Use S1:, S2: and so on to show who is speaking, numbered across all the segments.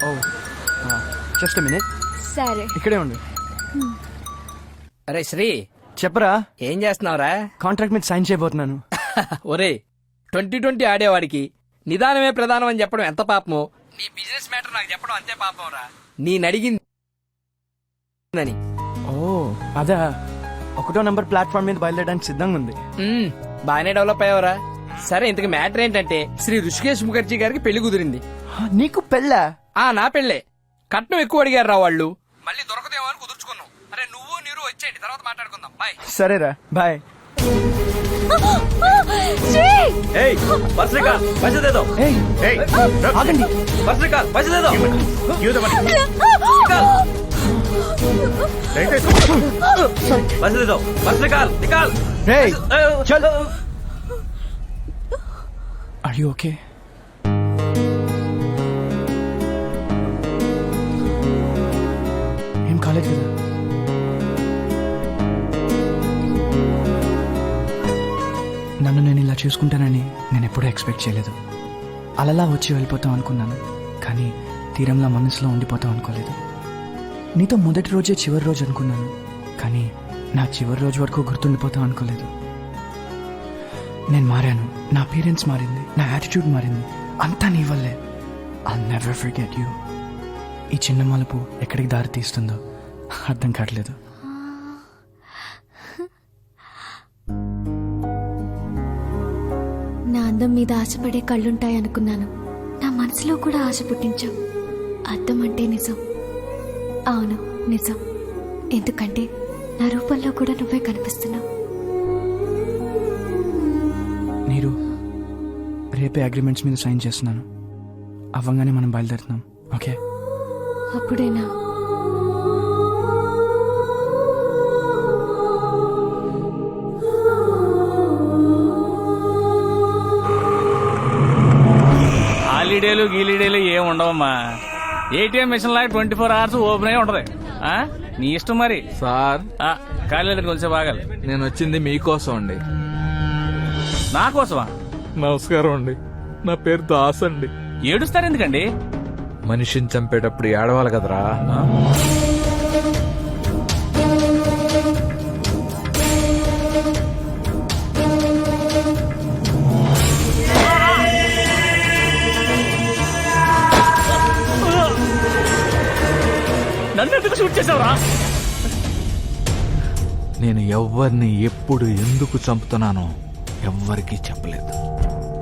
S1: ఓ just minute,
S2: సరే.
S1: ఇక్కడే ఉండు.
S3: అరే శ్రీ,
S1: చెప్పరా.
S3: ఏం చేస్తున్నావురా?
S1: కాంట్రాక్ట్ మీద సైన్ చేయబోతున్నాను.
S3: ఒరే 2020 ఆడేవాడికి నిదానమే ప్రధానం అని చెప్పడం ఎంత పాపమో, నీ బిజినెస్ మ్యాటర్ నాకు చెప్పడం అంతే పాపం రా. నడిగింది
S1: ఓ అదా, 1వ నంబర్ ప్లాట్ఫామ్ మీద బయలుదేరడానికి సిద్ధంగా ఉంది.
S3: బాగానే డెవలప్ అయ్యావరా. సరే, ఇంతకు మ్యాటర్ ఏంటంటే శ్రీ ఋషికేశ్ ముఖర్జీ గారికి పెళ్లి కుదిరింది.
S1: నీకు పెళ్ళా?
S3: నా పెళ్ళే. కట్నం ఎక్కువ అడిగారు రా వాళ్ళు. మళ్ళీ దొరకదేమో అని కుదుర్చుకున్నాం. అరే నువ్వు నీరు వచ్చేయండి, తర్వాత మాట్లాడుకుందాం. బాయ్.
S1: సరేరా, బాయ్. ఆగండి. Are you okay? ఏం కాలేదు కదా? నన్ను నేను ఇలా చూసుకుంటానని నేను ఎప్పుడూ ఎక్స్పెక్ట్ చేయలేదు. అలలా వచ్చి వెళ్ళిపోతాం అనుకున్నాను, కానీ తీరంలా మనసులో ఉండిపోతాం అనుకోలేదు. నీతో మొదటి రోజే చివరి రోజు అనుకున్నాను, కానీ నా చివరి రోజు వరకు గుర్తుండిపోతాం అనుకోలేదు. నేను మారాను, నా పేరెంట్స్ మారింది, నా యాటిట్యూడ్ మారింది, అంతా నీ వల్లే. I'll never forget you. ఈ చిన్న మలుపు ఎక్కడికి దారి తీస్తుందో అర్థం కావట్లేదు.
S2: నా అందం మీద ఆశపడే కళ్ళుంటాయనుకున్నాను. నా మనసులో కూడా ఆశ పుట్టించావు. అర్థం అంటే నిజం. అవును, నిజం. ఎందుకంటే నా రూపంలో కూడా నువ్వే కనిపిస్తున్నావు.
S1: నీరు, రేపే అగ్రిమెంట్స్ మీద సైన్ చేస్తున్నాను. అవ్వంగానే మనం బయలుదేరుతున్నాం. ఓకే?
S2: అప్పుడేనా?
S4: హాలిడేలు గీలిడేలు ఏం ఉండవమ్మా. ఏటీఎం మిషన్ లాగా 24 hours ఓపెన్ అయి ఉంటది. నీ ఇష్టం మరి.
S5: సార్,
S4: కాలేదు కొంచెం బాగాలి.
S5: నేను వచ్చింది మీకోసం అండి.
S4: నా కోసమా?
S5: నమస్కారం అండి, నా పేరు దాస్ అండి.
S4: ఏడుస్తారు ఎందుకండి?
S5: మనిషిని చంపేటప్పుడు ఏడవాలి కదరా.
S4: నన్ను ఎందుకు షూట్ చేసావురా?
S5: నేను ఎవరిని ఎప్పుడు ఎందుకు చంపుతున్నానో ఎవ్వరికీ చెప్పలేదు.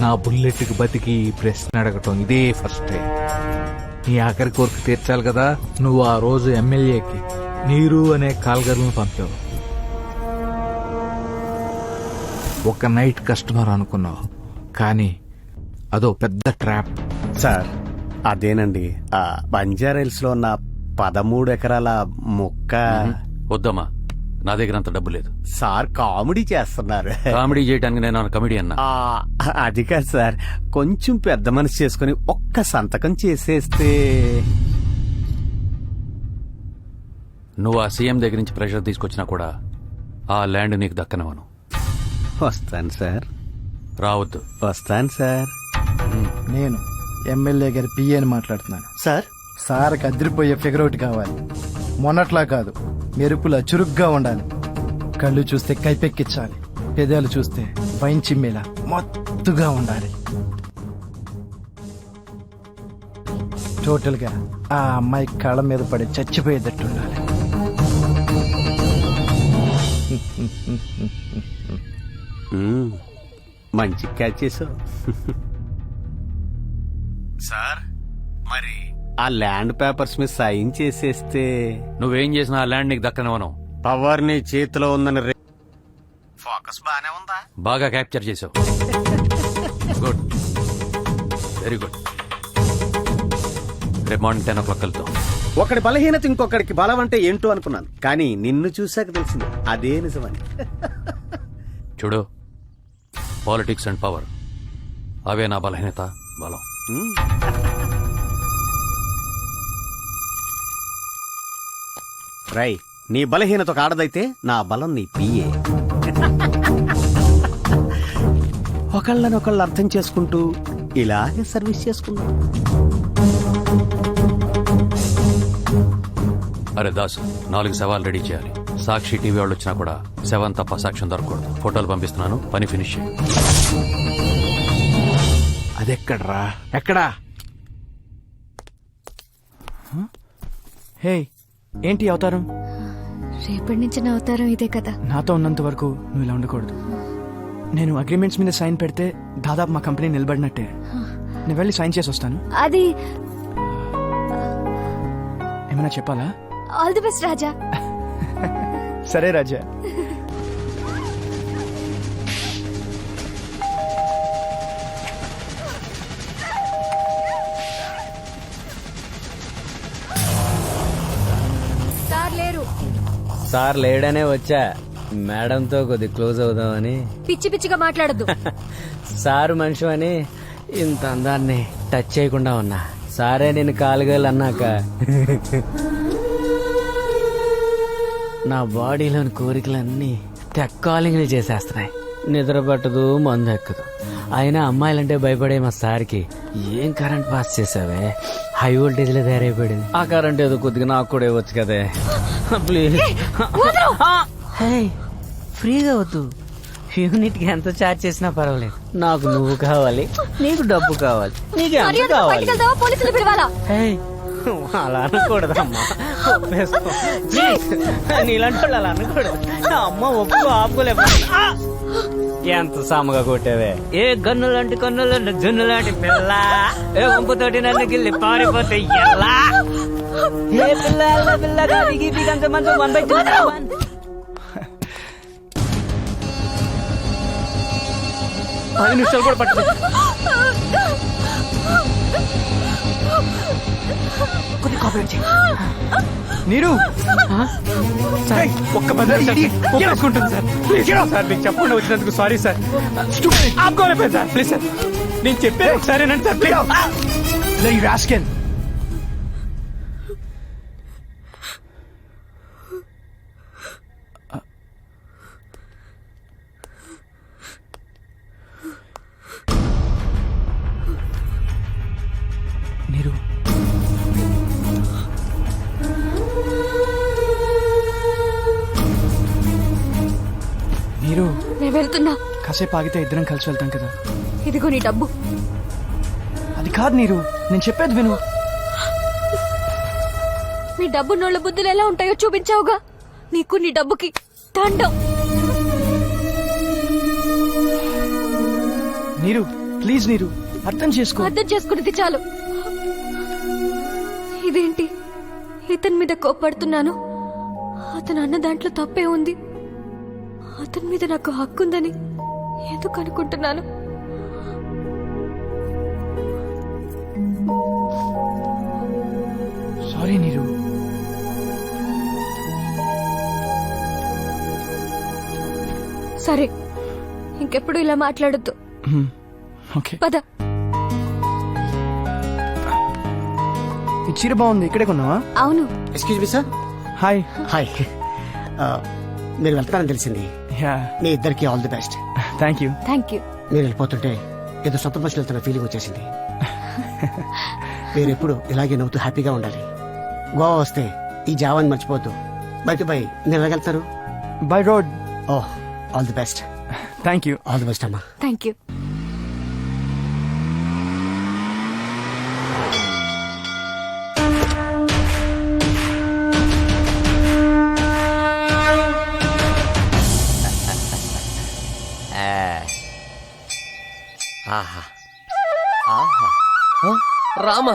S5: నా బుల్లెట్కి బతికి ఈ ప్రశ్న అడగటం ఇదే ఫస్ట్ టైం. నీ ఆఖరి కోరిక తీర్చాలి కదా. నువ్వు ఆ రోజు ఎమ్మెల్యేకి నీరు అనే కాల్గర్లను పంపావు. ఒక నైట్ కస్టమర్ అనుకున్నావు, కానీ అదో పెద్ద ట్రాప్.
S6: సార్, అదేనండి, ఆ బంజారాహిల్స్ లో ఉన్న 13 ఎకరాల మొక్క.
S7: వద్దమ్మా, నా దగ్గర అంత డబ్బు లేదు.
S6: సార్ కామెడీ చేస్తున్నారు.
S7: కామెడీ చేయడానికి నేను కమెడియన్నా.
S6: అది కాదు సార్, కొంచెం పెద్ద మనసు చేసుకుని ఒక్క సంతకం చేసేస్తే.
S7: నువ్వు ఆ సీఎం దగ్గర నుంచి ప్రెషర్ తీసుకొచ్చినా కూడా ఆ ల్యాండ్ నీకు దక్కనవను.
S6: వస్తాను సార్.
S7: రావద్దు.
S6: వస్తాను సార్.
S8: నేను ఎమ్మెల్యే గారి పిఏని మాట్లాడుతున్నాను.
S6: సార్,
S8: సార్కి అదిరిపోయే ఫిగర్ ఒకటి కావాలి. మొన్నట్లా కాదు, మెరుపులా చురుగ్గా ఉండాలి. కళ్ళు చూస్తే కైపెక్కించాలి, పెదాలు చూస్తే వైన్ చిమ్మేలా మత్తుగా ఉండాలి. టోటల్ గా ఆ అమ్మాయి కళ్ళ మీద పడి చచ్చిపోయేటట్టు ఉండాలి.
S6: మంచి క్యాచ్ చేసావు సార్. మరి ఆ ల్యాండ్ పేపర్స్ మీద సైన్ చేసేస్తే.
S7: నువ్వేం చేసినా ఆ ల్యాండ్ నీకు దక్కనవను.
S6: పవర్ నీ చేతిలో ఉందని ఫోకస్ బానే ఉందా?
S7: బాగా క్యాప్చర్ చేసావు. Good, very good. రేపు మార్నింగ్ 10 o'clock వెళ్తాం.
S6: ఒకటి బలహీనత ఇంకొకడికి బలం అంటే ఏంటో అనుకున్నాను, కానీ నిన్ను చూశాక తెలిసింది అదే నిజమని.
S7: చూడు, పాలిటిక్స్ అండ్ పవర్ అవే నా బలహీనత, బలం.
S6: రై, నీ బలహీనత ఒక ఆడదైతే నా బలం నీ పిఏ. ఒకళ్ళనొకళ్ళు అర్థం చేసుకుంటూ ఇలాగే సర్వీస్ చేసుకుందాం.
S7: అరే దాసు 4 శవాలు రెడీ చేయాలి. సాక్షి టీవీ వాళ్ళు వచ్చినా కూడా శవం తప్ప సాక్ష్యం దొరకకూడదు. ఫోటోలు పంపిస్తున్నాను, పని ఫినిష్ చేయి.
S5: అదెక్కడ్రా? ఎక్కడా?
S1: హే, ఏంటి అవతారం?
S2: రేపటి నుంచి నా అవతారం ఇదే కదా.
S1: నాతో ఉన్నంత వరకు నువ్వు ఇలా ఉండకూడదు. నేను అగ్రిమెంట్స్ మీద సైన్ పెడితే దాదాపు మా కంపెనీ నిలబడినట్టే. నేను వెళ్ళి సైన్ చేసి వస్తాను.
S2: అది
S1: ఏమైనా చెప్పాలా?
S2: ఆల్ ది బెస్ట్ రాజా.
S1: సరే రాజా.
S2: సార్ లేరు.
S9: సార్ లేడనే వచ్చా. మేడంతో కొద్ది క్లోజ్ అవుదామని.
S2: పిచ్చి పిచ్చిగా మాట్లాడద్దు.
S9: సారు మనిషి అని ఇంత అందాన్ని టచ్ చేయకుండా ఉన్నా. సారే నేను కాలుగలు అన్నాక నా బాడీలోని కోరికలన్నీ తెక్కాలింగ్లు చేసేస్తున్నాయి. నిద్ర పట్టదు, మందు ఎక్కదు. అయినా అమ్మాయిలంటే భయపడే మా సార్కి ఏం కరెంట్ పాస్ చేసావే. హై వోల్టేజ్ లో తయారైపోయింది. ఆ కరెంట్ ఏదో కొద్దిగా నాకు కూడా ఇవ్వచ్చు కదే ప్లీజ్. ఫ్రీగా వద్దు. యూనిట్ కి ఎంత ఛార్జ్ చేసినా పర్వాలేదు. నాకు నువ్వు కావాలి, నీకు డబ్బు కావాలి, నీకు ఎంత కావాలి.
S2: పోలీసులు పిలవాలా?
S9: అలా అనకూడదమ్మా. నీలాంటి వాళ్ళు అలా అనకూడదు. నా అమ్మ ఒప్పు ఆపుకోలేము. ఎంత సాముగా కొట్టావే. ఏ గన్ను లాంటి కన్నులు జున్ను లాంటి పిల్ల. ఏ వంపుతోటి నన్ను గిల్లి పారిపోతే ఎలా. ఏ పిల్ల పిల్లగా దిగి దిగంత మంది 1/2 10 నిమిషాలు కూడా పట్టదు.
S1: నీరు
S4: ఒక్క 10 నిమిషాలు ఒప్పుకుంటుంది సార్. ప్లీజ్ సార్, మీకు చెప్పకుండా వచ్చినందుకు సారీ సార్. ఆపుకోలేకపోయింది సార్. ప్లీజ్ సార్, నేను చెప్పేది ఒకసారి నండి సార్. ప్లీజ్.
S1: రాస్కెల్. నీరు, నీరు,
S2: నేను వెళ్తున్నా.
S1: కాసేపు ఆగితే ఇద్దరం కలిసి వెళ్తాం కదా.
S2: ఇదిగో నీ డబ్బు.
S1: అది కాదు నీరు, నేను చెప్పేది విను.
S2: నీ డబ్బు నోళ్ళ బుద్ధులు ఎలా ఉంటాయో చూపించావుగా. నీకు నీ డబ్బుకి దండం.
S1: నీరు ప్లీజ్, నీరు అర్థం చేసుకో.
S2: అర్థం చేసుకునేది చాలు. ఇదేంటి, ఇతని మీద కోప్పడుతున్నాను. అతను అన్న దాంట్లో తప్పే ఉంది. అతని మీద నాకు హక్కుందని ఎందుకు అనుకుంటున్నాను?
S1: సారీ నీరు.
S2: సరే, ఇంకెప్పుడు ఇలా మాట్లాడొద్దు.
S1: ఓకే,
S2: పద.
S1: ఈ చీర బాగుంది, ఇక్కడే కొన్నావా?
S2: అవును.
S6: Excuse me sir.
S1: Hi.
S6: Hi. మీరు వెళ్తారని తెలిసింది.
S1: యా,
S6: మీ ఇద్దరికి all the best.
S1: Thank you.
S2: Thank you.
S6: మీరు వెళ్ళిపోతుంటే ఏదో సొంత మనుషులు వెళ్తున్న ఫీలింగ్ వచ్చేసింది. మీరు ఎప్పుడు ఇలాగే నవ్వుతూ హ్యాపీగా ఉండాలి. గోవా వస్తే ఈ జావాని మర్చిపోద్దు. బయట బై మీరు వెళ్ళగలుగుతారు.
S1: By road.
S6: Oh, all the best.
S1: Thank you.
S6: All the best అమ్మా.
S2: Thank you.
S10: ఆహా ఆహా రామ,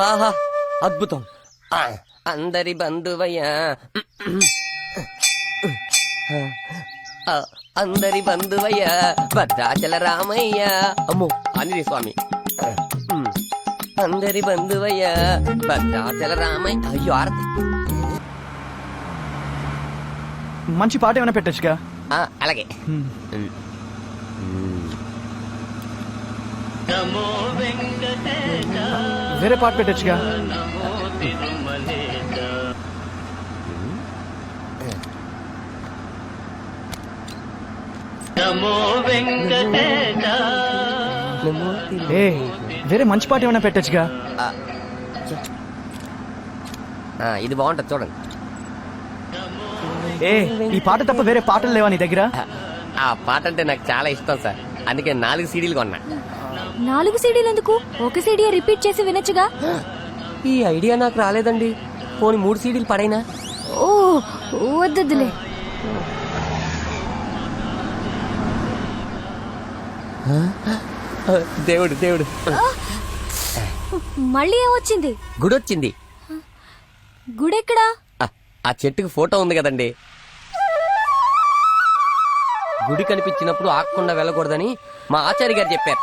S10: ఆహా అద్భుతం. అందరి బంధువయ్యా, అందరి బంధువయ్యా భద్రాచల రామయ్య. అమ్మో ఆంజనేయ స్వామి. అందరి బంధువయ్యా భద్రాచల రామయ్య. అయ్యో ఆరతి.
S1: మంచి పాట ఏమైనా పెట్టచ్చుగా.
S10: అలాగే.
S1: వేరే పాట పెట్టచ్చుగా. ఏ, వేరే మంచి పాట ఏమైనా పెట్టచ్చుగా.
S10: ఇది బాగుంటది చూడండి.
S1: ఏ ఈ పాట తప్ప వేరే పాటలు లేవా నీ దగ్గర?
S10: ఆ పాట అంటే నాకు చాలా ఇష్టం సార్, అందుకే 4 సీడీలు కొన్నా.
S2: 4 సీడీలు ఎందుకు? ఒక సీడీ రిపీట్ చేసి వినొచ్చుగా.
S10: ఈ ఐడియా నాకు రాలేదండి. పోనీ 3 సీడీలు పడైనా?
S2: ఓ వద్దులే.
S10: దేవుడు దేవుడు
S2: మళ్ళీ ఏమొచ్చింది?
S10: గుడొచ్చింది.
S2: గుడెక్కడా?
S10: ఆ చెట్టుకు ఫోటో ఉంది కదండి. గుడి కనిపించినప్పుడు ఆగకుండా వెళ్ళకూడదని మా ఆచార్య గారు చెప్పారు.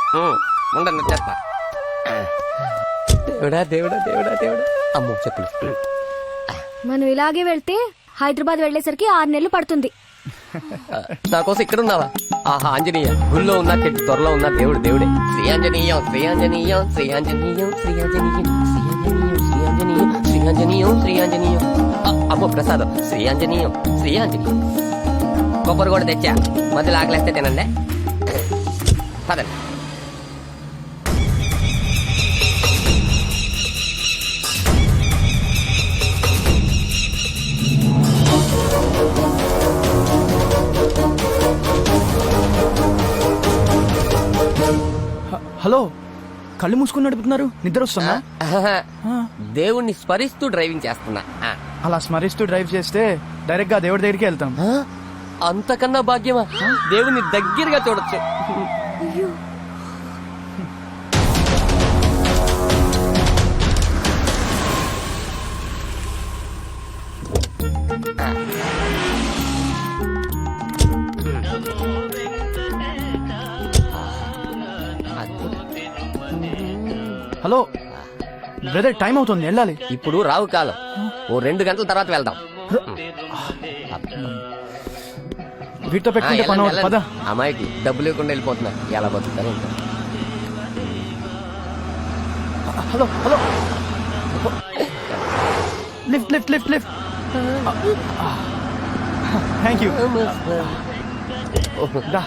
S10: ఉండండి వచ్చేస్తా. దేవుడా దేవుడా దేవుడా దేవుడా. అమ్మో చెప్పులు.
S2: మనం ఇలాగే వెళ్తే హైదరాబాద్ వెళ్లేసరికి 6 నెలలు పడుతుంది.
S10: నా కోసం ఇక్కడ ఉన్నావా? ఆహా ఆంజనేయ, గుళ్ళో ఉన్న చెట్టు త్వరలో ఉన్న దేవుడు దేవుడే. శ్రీ ఆంజనేయం శ్రీ ఆంజనేయం శ్రీ ఆంజనేయం శ్రీ ఆంజనేయం శ్రీ ఆంజనేయం శ్రీ ఆంజనేయం శ్రీ ఆంజనేయం శ్రీ ఆంజనేయం. అమ్మో ప్రసాదం. శ్రీ ఆంజనేయం శ్రీ ఆంజనేయం. కొబ్బరి కూడా తెచ్చా, మధ్యలో ఆకలేస్తే తినండి. పదండి.
S1: హలో, కళ్ళు మూసుకుని నడుపుతున్నారు, నిద్ర వస్తుందా?
S10: దేవుణ్ణి స్మరిస్తూ డ్రైవింగ్ చేస్తున్నా.
S1: అలా స్మరిస్తూ డ్రైవ్ చేస్తే డైరెక్ట్ గా దేవుడి దగ్గరికి వెళ్తాం.
S10: అంతకన్నా భాగ్యమా? దేవుణ్ణి దగ్గరగా చూడొచ్చు.
S1: హలో బ్రదర్, టైం అవుతుంది, వెళ్ళాలి.
S10: ఇప్పుడు రావు కాలం, ఓ 2 గంటల తర్వాత వెళ్దాం.
S1: వీటితో పెట్టుకుంటే పని అవుతుంది, పద.
S10: అమ్మాయికి డబ్బులు ఇవ్వకుండా వెళ్ళిపోతున్నా, ఎలా బతుకుతారు?
S1: Hello hello, lift lift lift lift. Thank you. The.